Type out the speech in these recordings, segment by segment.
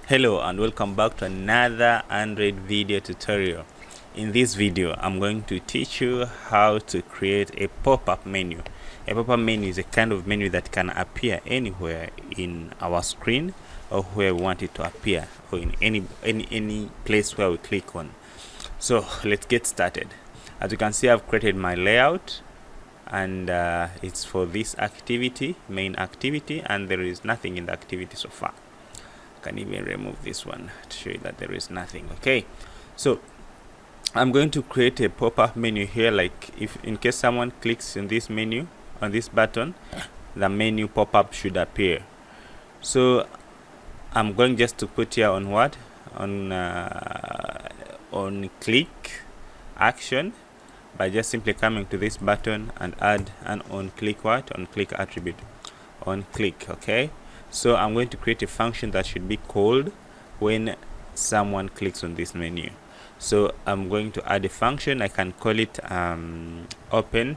Hello and welcome back to another Android video tutorial. In this video, I'm going to teach you how to create a pop-up menu. A pop-up menu is a kind of menu that can appear anywhere in our screen or where we want it to appear, or in any place where we click on. So let's get started. As you can see, I've created my layout, and it's for this activity, main activity, and there is nothing in the activity so far. Can even remove this one to show you that there is nothing. Okay, so I'm going to create a pop-up menu here, like if in case someone clicks in this menu, on this button, the menu pop-up should appear. So I'm going just to put here on what, on click action, by just simply coming to this button and add an on click attribute, on click. Okay, so I'm going to create a function that should be called when someone clicks on this menu. So I'm going to add a function. I can call it open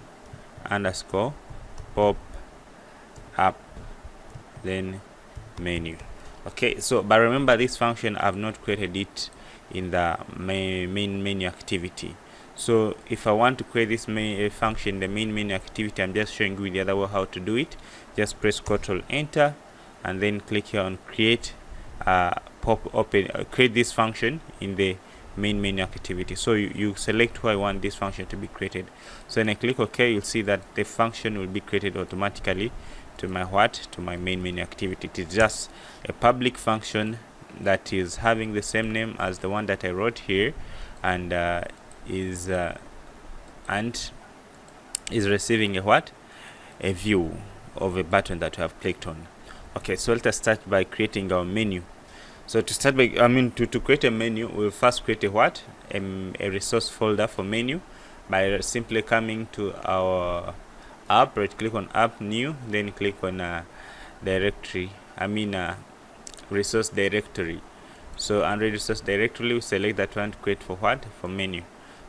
underscore pop up then menu. Okay, so but remember, this function I've not created it in the main menu activity. So if I want to create this function in the main menu activity, I'm just showing you the other way how to do it. Just press Ctrl Enter and then click here on create create this function in the main menu activity. So you select where I want this function to be created. So when I click OK, you'll see that the function will be created automatically to my main menu activity. It is just a public function that is having the same name as the one that I wrote here, and is receiving a view of a button that we have clicked on. Okay, so let us start by creating our menu. So to start by, to create a menu, we'll first create a resource folder for menu by simply coming to our app, right click on app, new, then click on directory, resource directory. So under resource directory, we select that one to create for menu.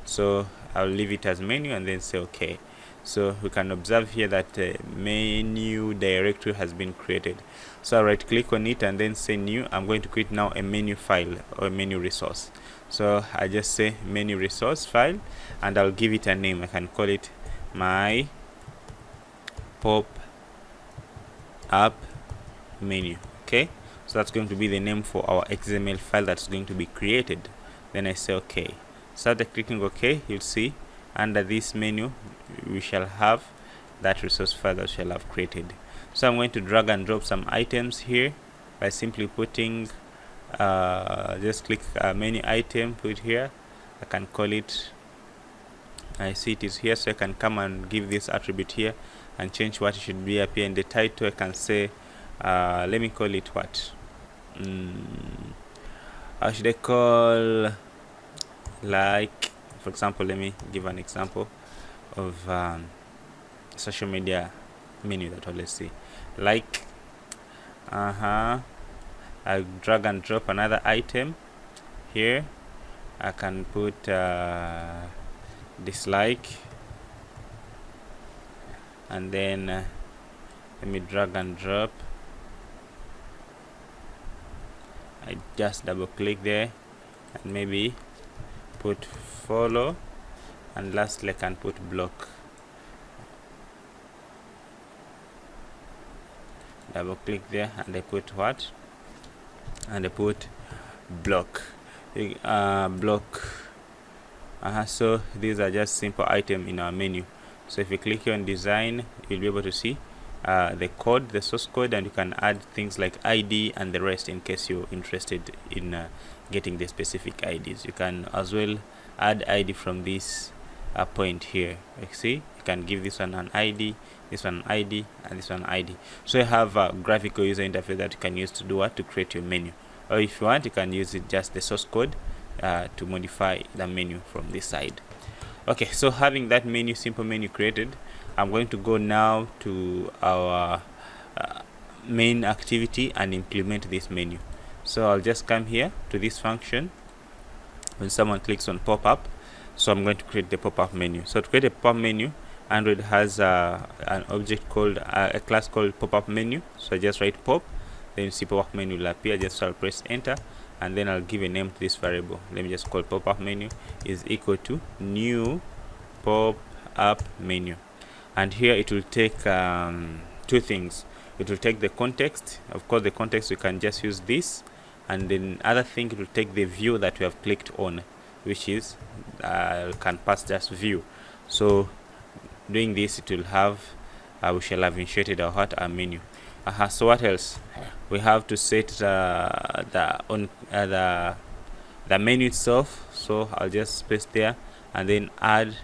So I'll leave it as menu and then say OK. So we can observe here that menu directory has been created. So I'll right click on it and then say new. I'm going to create now a menu file or a menu resource. So I just say menu resource file and I'll give it a name. I can call it my pop up menu. Okay, so that's going to be the name for our XML file that's going to be created. Then I say OK. So after clicking OK, you'll see under this menu we shall have that resource file that we shall have created. So I'm going to drag and drop some items here by simply putting just click menu item, put here. I can call it, I see it is here, so I can come and give this attribute here and change what it should be up here in the title. I can say let me call it what, how should I call, like for example, let me give an example of social media menu that let's see, like I drag and drop another item here. I can put dislike, and then let me drag and drop. I just double click there and maybe put follow, and lastly I can put block. Double click there and I put what, and I put block. Block. So these are just simple items in our menu. So if you click here on design, you'll be able to see the code, the source code, and you can add things like ID and the rest in case you're interested in getting the specific IDs. You can as well add ID from this point here. Like see, you can give this one an ID, this one an ID, and this one an ID. So you have a graphical user interface that you can use to do what, to create your menu. Or if you want, you can use it just the source code to modify the menu from this side. Okay, so having that menu, simple menu created, I'm going to go now to our main activity and implement this menu. So I'll just come here to this function when someone clicks on pop-up. So I'm going to create the pop-up menu. So to create a pop-up menu, Android has an object called a class called Popup Menu. So I just write pop, then you see pop-up menu will appear. Just I'll press enter, and then I'll give a name to this variable. Let me just call pop-up menu is equal to new pop-up menu, and here it will take two things. It will take the context. Of course, the context we can just use this, and then other thing, it will take the view that we have clicked on, which is can pass just view. So doing this, it will have we shall have initiated our menu. So what else? We have to set the menu itself. So I'll just paste there, and then add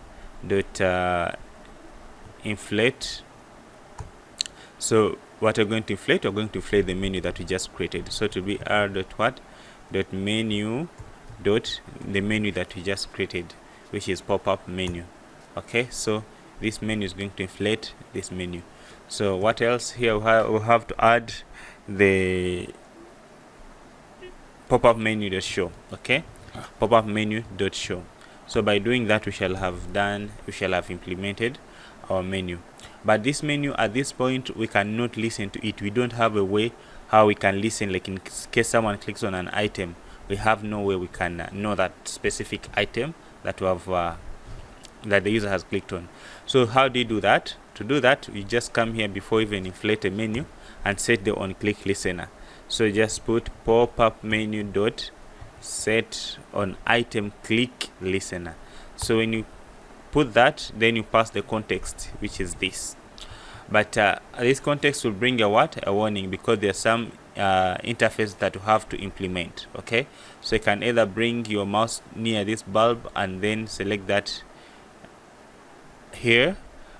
dot inflate. So what we're going to inflate, we're going to inflate the menu that we just created. So it will be r dot what dot menu dot the menu that we just created, which is pop-up menu. Okay, so this menu is going to inflate this menu. So what else? Here we have to add the pop-up menu dot show. Okay, pop-up menu dot show. So by doing that, we shall have implemented our menu. But this menu, at this point, we cannot listen to it. We don't have a way how we can listen, like in case someone clicks on an item, we have no way we can know that specific item that we have that the user has clicked on. So how do you do that? To do that, you just come here before even inflate a menu and set the on click listener. So just put pop-up menu dot set on item click listener. So when you put that, then you pass the context, which is this. But this context will bring a warning, because there's some interface that you have to implement. Okay, so you can either bring your mouse near this bulb and then select that here,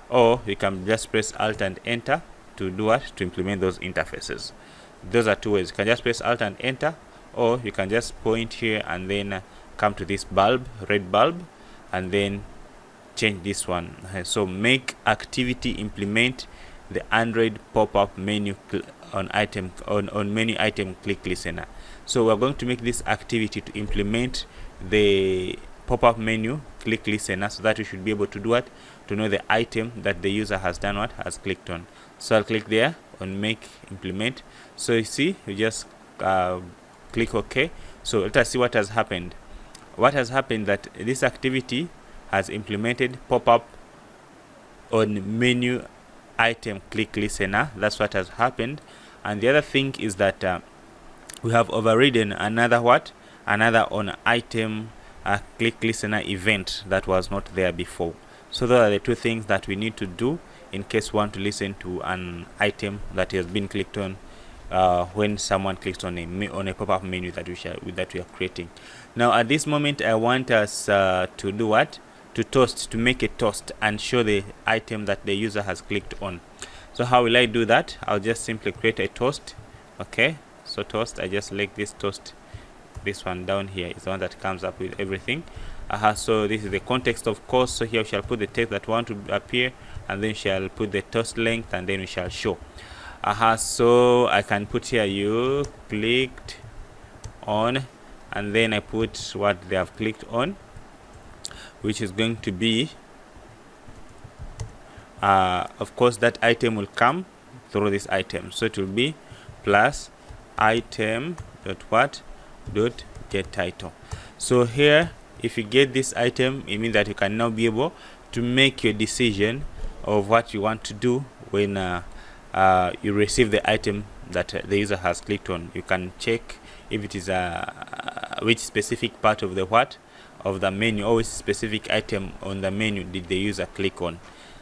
or you can just press alt and enter to do what, to implement those interfaces. Those are two ways. You can just press alt and enter, or you can just point here and then come to this bulb, red bulb, and then change this one. So make activity implement the Android pop-up menu on menu item click listener. So we're going to make this activity to implement the pop-up menu click listener, so that we should be able to do what, to know the item that the user has done what, has clicked on. So I'll click there on make implement. So you see, you just click OK. So let us see what has happened. What has happened, that this activity has implemented pop-up on menu item click listener. That's what has happened. And the other thing is that we have overridden another on item click listener event that was not there before. So those are the two things that we need to do in case we want to listen to an item that has been clicked on when someone clicks on a pop-up menu that we are creating. Now at this moment, I want us to do what? To make a toast and show the item that the user has clicked on. So how will I do that? I'll just simply create a toast. Okay, so toast, I just select this toast. This one down here is the one that comes up with everything. So this is the context, of course. So here we shall put the text that we want to appear, and then shall put the toast length, and then we shall show. So I can put here you clicked on, and then I put what they have clicked on, which is going to be of course that item will come through this item. So it will be plus item dot what dot get title. So here, if you get this item, it means that you can now be able to make your decision of what you want to do when you receive the item that the user has clicked on. You can check if it is which specific part of the menu, or which specific item on the menu did the user click on.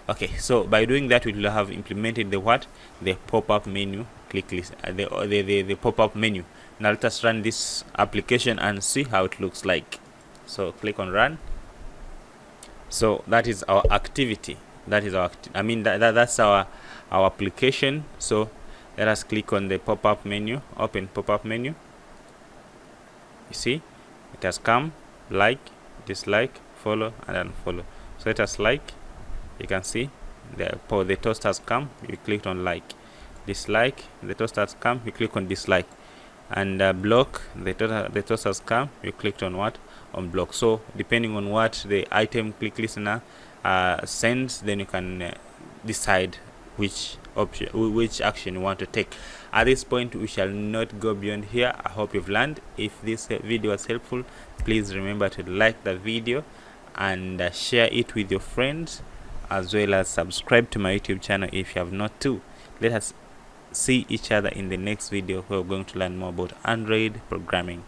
Okay, so by doing that, we will have implemented the pop-up menu click list, the pop-up menu. Now let us run this application and see how it looks like. So click on run. So that is our activity. That is our that's our application. So let us click on the pop-up menu, open pop-up menu. You see it has come, like, dislike, follow, and unfollow. So let us like. You can see the toast has come, you clicked on like. Dislike, the toast has come, you click on dislike. And block, the toast has come, you clicked on what? On block. So depending on what the item click listener sends, then you can decide which option, which action you want to take. At this point, we shall not go beyond here. I hope you've learned. If this video was helpful, please remember to like the video and share it with your friends, as well as subscribe to my YouTube channel if you have not too. Let us see each other in the next video where we're going to learn more about Android programming.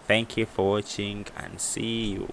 Thank you for watching and see you.